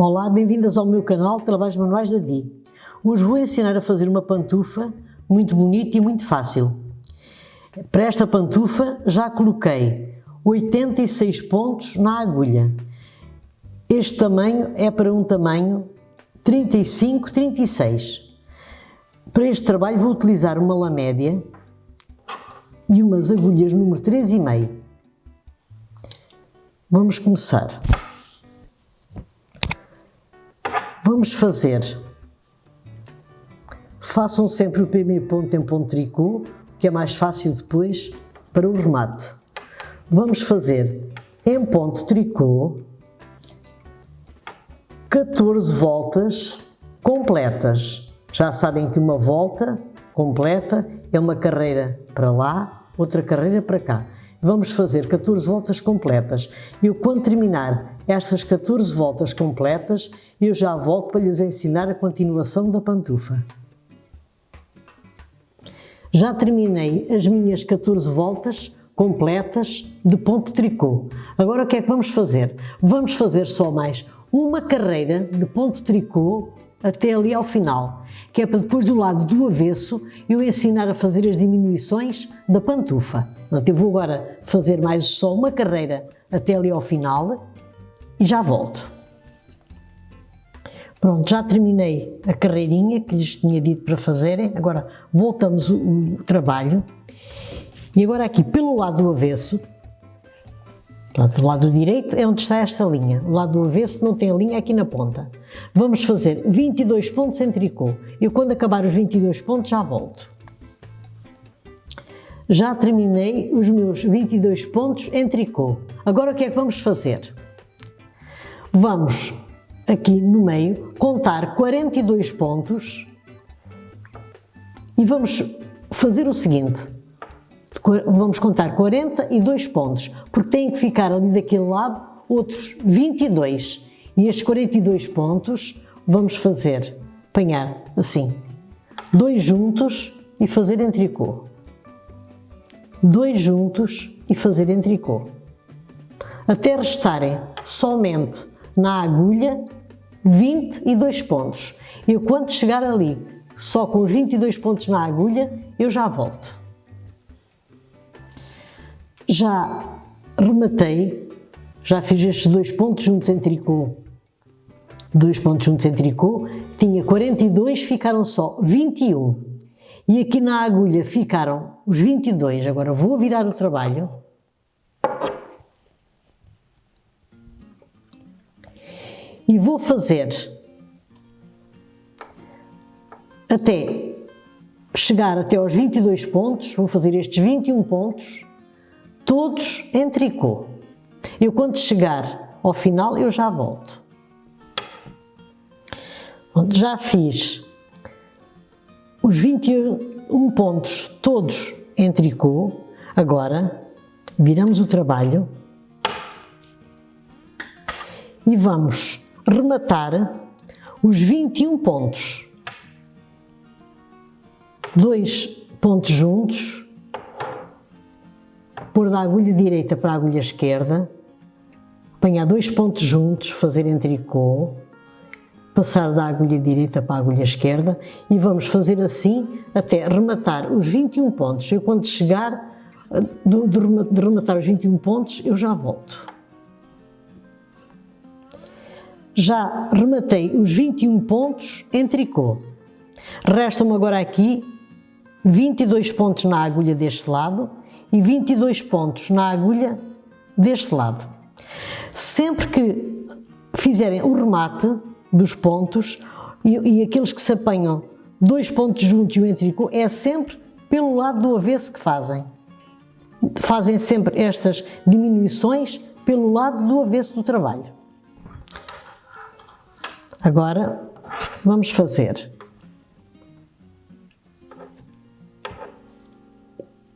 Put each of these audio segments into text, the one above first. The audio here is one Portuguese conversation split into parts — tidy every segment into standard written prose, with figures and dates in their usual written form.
Olá, bem-vindas ao meu canal Trabalhos Manuais da Di. Hoje vou ensinar a fazer uma pantufa muito bonita e muito fácil. Para esta pantufa já coloquei 86 pontos na agulha. Este tamanho é para um tamanho 35-36. Para este trabalho vou utilizar uma lã média e umas agulhas número 3,5. Vamos começar. Vamos fazer, façam sempre o primeiro ponto em ponto tricô, que é mais fácil depois para o remate. Vamos fazer em ponto tricô 14 voltas completas. Já sabem que uma volta completa é uma carreira para lá, outra carreira para cá. Vamos fazer 14 voltas completas. Eu, quando terminar estas 14 voltas completas, eu já volto para lhes ensinar a continuação da pantufa. Já terminei as minhas 14 voltas completas de ponto tricô. Agora o que é que vamos fazer? Vamos fazer só mais uma carreira de ponto tricô até ali ao final, que é para depois do lado do avesso eu ensinar a fazer as diminuições da pantufa. Portanto, eu vou agora fazer mais só uma carreira até ali ao final e já volto. Pronto, já terminei a carreirinha que lhes tinha dito para fazerem. Agora voltamos o trabalho e agora aqui pelo lado do avesso, portanto, do lado direito é onde está esta linha, o lado do avesso não tem a linha aqui na ponta. Vamos fazer 22 pontos em tricô. Eu, quando acabar os 22 pontos, já volto. Já terminei os meus 22 pontos em tricô. Agora o que é que vamos fazer? Vamos aqui no meio contar 42 pontos e vamos fazer o seguinte. Vamos contar 42 pontos, porque têm que ficar ali daquele lado outros 22. E estes 42 pontos vamos fazer, apanhar assim, 2 juntos e fazer em tricô. 2 juntos e fazer em tricô. Até restarem somente na agulha 22 pontos. Eu, quando chegar ali só com os 22 pontos na agulha, eu já volto. Já rematei, já fiz estes 2 pontos juntos em tricô. 2 pontos juntos em tricô, tinha 42, ficaram só 21. E aqui na agulha ficaram os 22. Agora vou virar o trabalho. E vou fazer até chegar até aos 22 pontos, vou fazer estes 21 pontos, todos em tricô. Eu, quando chegar ao final, eu já volto. Já fiz os 21 pontos todos em tricô. Agora viramos o trabalho e vamos rematar os 21 pontos. 2 pontos juntos, pôr da agulha direita para a agulha esquerda, apanhar 2 pontos juntos, fazer em tricô, passar da agulha direita para a agulha esquerda e vamos fazer assim até rematar os 21 pontos. Eu, quando chegar de rematar os 21 pontos, eu já volto. Já rematei os 21 pontos em tricô. Restam-me agora aqui 22 pontos na agulha deste lado e 22 pontos na agulha deste lado. Sempre que fizerem o remate dos pontos e aqueles que se apanham 2 pontos juntos e o em tricô, é sempre pelo lado do avesso que fazem. Fazem sempre estas diminuições pelo lado do avesso do trabalho. Agora vamos fazer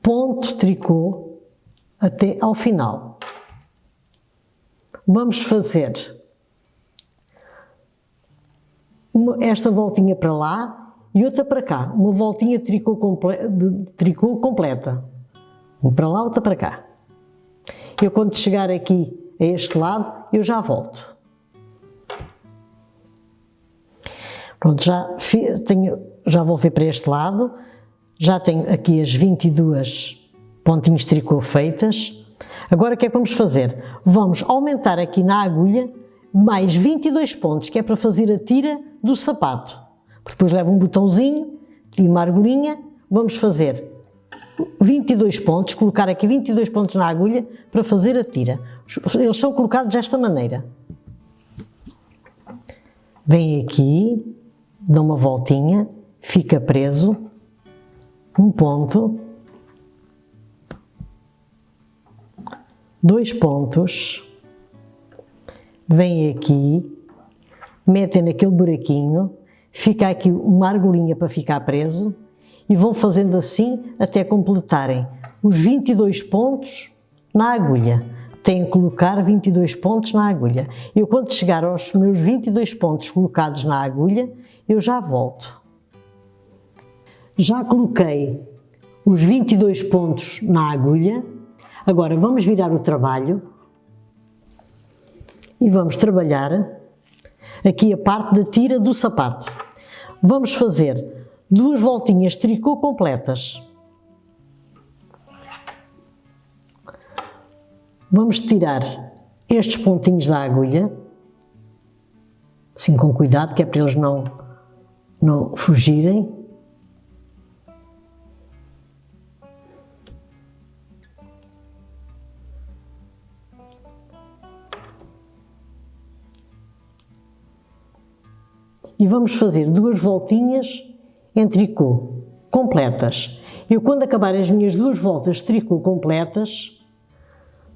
ponto tricô até ao final. Vamos fazer esta voltinha para lá e outra para cá, uma voltinha de tricô completa. Uma para lá, outra para cá. Eu, quando chegar aqui a este lado, eu já volto. Pronto, já voltei para este lado, já tenho aqui as 22 pontinhos de tricô feitas. Agora o que é que vamos fazer? Vamos aumentar aqui na agulha mais 22 pontos, que é para fazer a tira do sapato. Depois leva um botãozinho e uma argolinha, vamos fazer 22 pontos, colocar aqui 22 pontos na agulha para fazer a tira. Eles são colocados desta maneira. Vem aqui, dá uma voltinha, fica preso, um ponto, 2 pontos, vem aqui, metem naquele buraquinho, fica aqui uma argolinha para ficar preso e vão fazendo assim até completarem os 22 pontos na agulha. Têm que colocar 22 pontos na agulha. Eu, quando chegar aos meus 22 pontos colocados na agulha, eu já volto. Já coloquei os 22 pontos na agulha. Agora vamos virar o trabalho e vamos trabalhar aqui a parte da tira do sapato. Vamos fazer 2 voltinhas de tricô completas. Vamos tirar estes pontinhos da agulha, assim com cuidado, que é para eles não fugirem. E vamos fazer 2 voltinhas em tricô completas. Eu, quando acabar as minhas 2 voltas de tricô completas,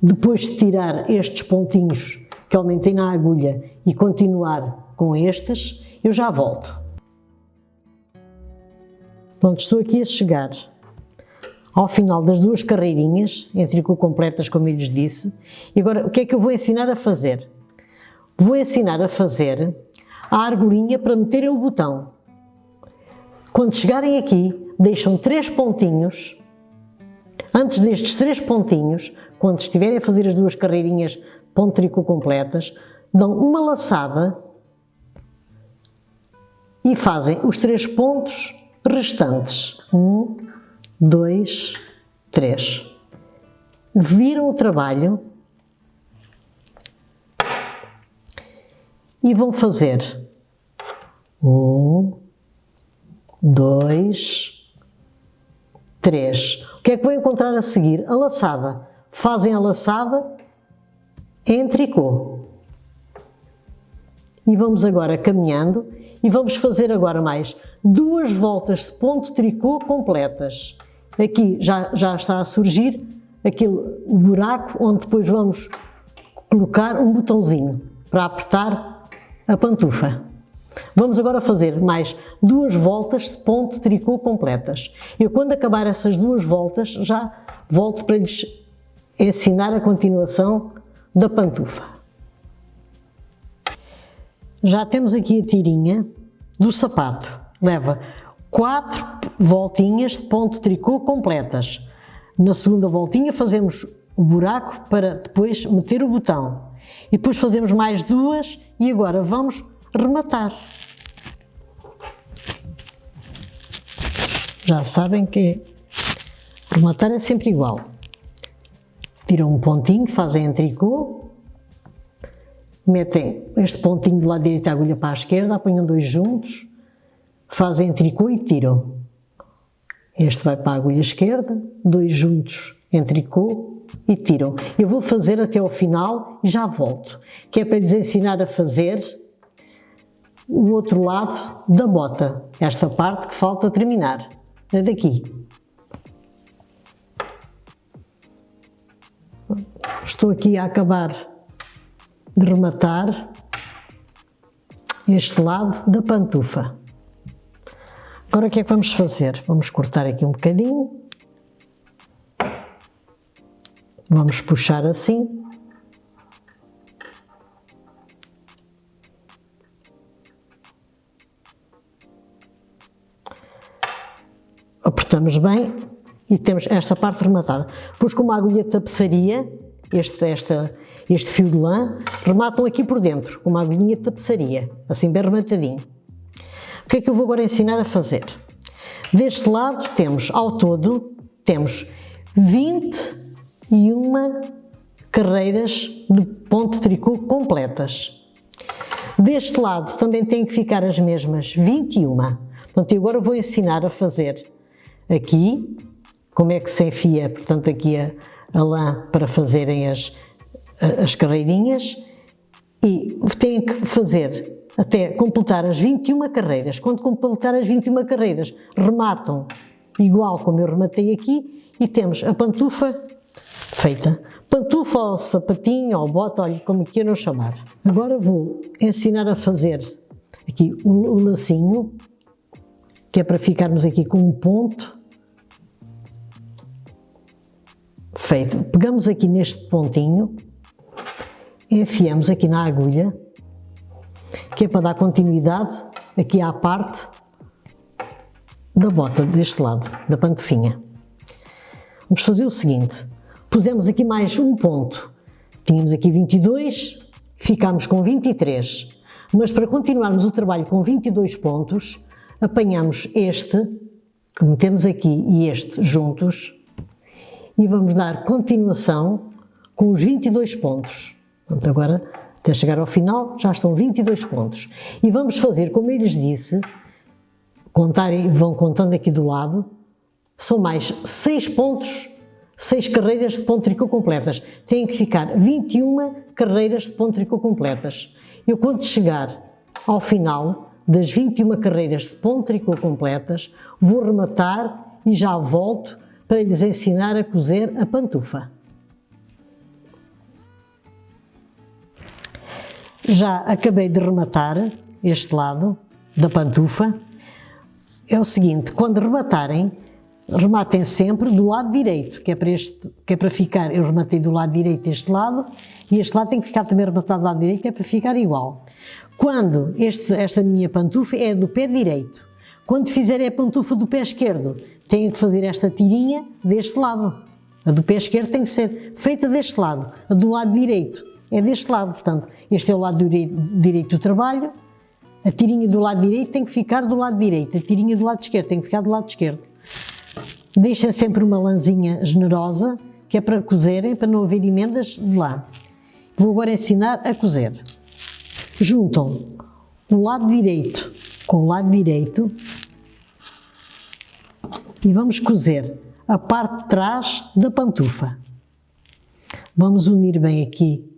depois de tirar estes pontinhos que aumentei na agulha e continuar com estes, eu já volto. Pronto, estou aqui a chegar ao final das 2 carreirinhas em tricô completas, como eu lhes disse. E agora, o que é que eu vou ensinar a fazer? Vou ensinar a fazer a argolinha para meterem o botão. Quando chegarem aqui, deixam 3 pontinhos. Antes destes 3 pontinhos, quando estiverem a fazer as 2 carreirinhas ponto tricô completas, dão uma laçada e fazem os 3 pontos restantes. 1, 2, 3. Viram o trabalho e vão fazer 1, 2, 3. O que é que vão encontrar a seguir? A laçada. Fazem a laçada em tricô. E vamos agora caminhando e vamos fazer agora mais 2 voltas de ponto tricô completas. Aqui já está a surgir o buraco onde depois vamos colocar um botãozinho para apertar a pantufa. Vamos agora fazer mais 2 voltas de ponto tricô completas. Eu, quando acabar essas 2 voltas, já volto para lhes ensinar a continuação da pantufa. Já temos aqui a tirinha do sapato. Leva 4 voltinhas de ponto tricô completas. Na segunda voltinha fazemos o buraco para depois meter o botão. E depois fazemos mais 2 e agora vamos rematar. Já sabem que rematar é sempre igual. Tiram um pontinho, fazem em tricô, metem este pontinho do lado direito da agulha para a esquerda, apanham 2 juntos, fazem em tricô e tiram. Este vai para a agulha esquerda, 2 juntos em tricô e tiram. Eu vou fazer até ao final e já volto, que é para lhes ensinar a fazer o outro lado da bota, esta parte que falta terminar, é daqui. Estou aqui a acabar de rematar este lado da pantufa. Agora o que é que vamos fazer? Vamos cortar aqui um bocadinho, vamos puxar assim. Apertamos bem e temos esta parte rematada. Depois, com uma agulha de tapeçaria, este fio de lã, rematam aqui por dentro, com uma agulhinha de tapeçaria, assim bem rematadinho. O que é que eu vou agora ensinar a fazer? Deste lado temos, ao todo, temos 21 carreiras de ponto de tricô completas. Deste lado também tem que ficar as mesmas 21. Portanto, eu agora vou ensinar a fazer aqui, como é que se enfia, portanto, aqui a lã para fazerem as carreirinhas, e têm que fazer até completar as 21 carreiras. Quando completar as 21 carreiras, rematam igual como eu rematei aqui e temos a pantufa feita. Pantufa ou sapatinho ou bota, olha, como queiram chamar. Agora vou ensinar a fazer aqui o lacinho, que é para ficarmos aqui com um ponto feito. Pegamos aqui neste pontinho, enfiamos aqui na agulha, que é para dar continuidade aqui à parte da bota deste lado, da pantufinha. Vamos fazer o seguinte, pusemos aqui mais um ponto, tínhamos aqui 22, ficámos com 23, mas para continuarmos o trabalho com 22 pontos, apanhamos este, que metemos aqui, e este juntos, e vamos dar continuação com os 22 pontos. Portanto, agora, até chegar ao final, já estão 22 pontos. E vamos fazer, como eu lhes disse, vão contando aqui do lado, são mais 6 pontos, 6 carreiras de ponto de tricô completas. Têm que ficar 21 carreiras de ponto de tricô completas. Eu, quando chegar ao final das 21 carreiras de ponto de tricô completas, vou rematar e já volto para lhes ensinar a cozer a pantufa. Já acabei de rematar este lado da pantufa. É o seguinte, quando rematarem, rematem sempre do lado direito, que é para ficar, eu rematei do lado direito este lado, e este lado tem que ficar também rematado do lado direito, é para ficar igual. Quando esta minha pantufa é do pé direito, quando fizerem a pantufa do pé esquerdo, têm que fazer esta tirinha deste lado. A do pé esquerdo tem que ser feita deste lado, a do lado direito é deste lado, portanto, este é o lado direito do trabalho, a tirinha do lado direito tem que ficar do lado direito, a tirinha do lado esquerdo tem que ficar do lado esquerdo. Deixem sempre uma lãzinha generosa, que é para cozerem, para não haver emendas de lá. Vou agora ensinar a cozer. Juntam o lado direito com o lado direito e vamos cozer a parte de trás da pantufa. Vamos unir bem aqui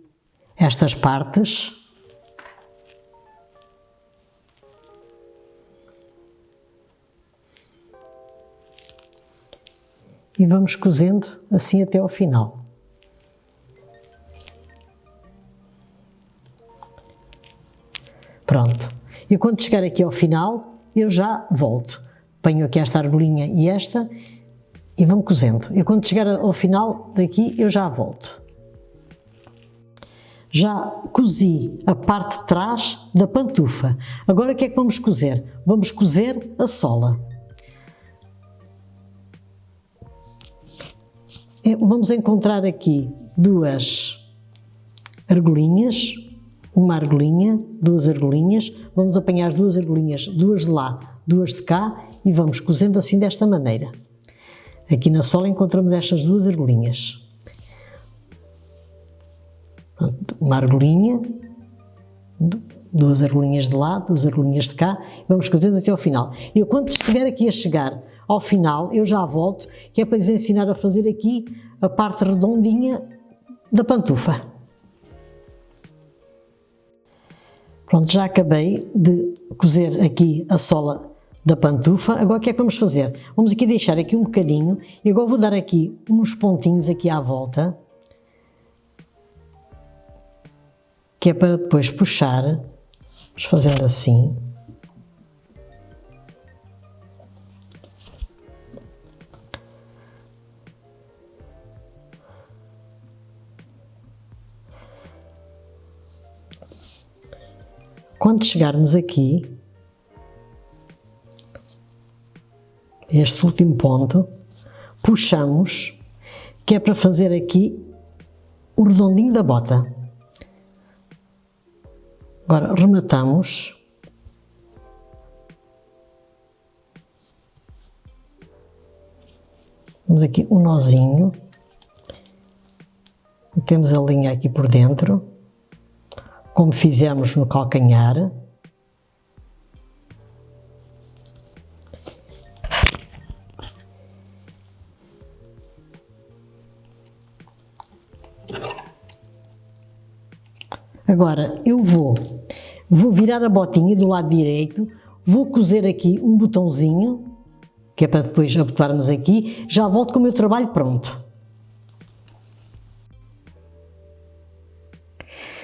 estas partes. E vamos cozendo assim até ao final. Pronto. E quando chegar aqui ao final, eu já volto. Ponho aqui esta argolinha e esta e vamos cozendo. E quando chegar ao final daqui, eu já volto. Já cozi a parte de trás da pantufa. Agora o que é que vamos cozer? Vamos cozer a sola. Vamos encontrar aqui duas argolinhas, uma argolinha, duas argolinhas, vamos apanhar as duas argolinhas, duas de lá, duas de cá e vamos cozendo assim desta maneira. Aqui na sola encontramos estas duas argolinhas. Uma argolinha, duas argolinhas de lá, duas argolinhas de cá e vamos cozendo até ao final. Eu quando estiver aqui a chegar ao final, eu já volto, que é para lhes ensinar a fazer aqui a parte redondinha da pantufa. Pronto, já acabei de cozer aqui a sola da pantufa. Agora o que é que vamos fazer? Vamos aqui deixar aqui um bocadinho e agora vou dar aqui uns pontinhos aqui à volta, que é para depois puxar, vamos fazendo assim. Quando chegarmos aqui, este último ponto, puxamos, que é para fazer aqui o redondinho da bota. Agora rematamos Temos aqui um nozinho. Temos a linha aqui por dentro, como fizemos no calcanhar. Agora eu vou virar a botinha do lado direito, vou cozer aqui um botãozinho, que é para depois abotoarmos aqui, já volto com o meu trabalho pronto.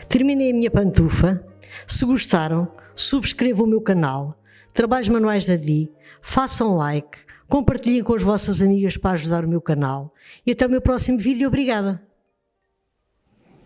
Terminei a minha pantufa. Se gostaram, subscrevam o meu canal, Trabalhos Manuais da Di, façam like, compartilhem com as vossas amigas para ajudar o meu canal e até o meu próximo vídeo. Obrigada!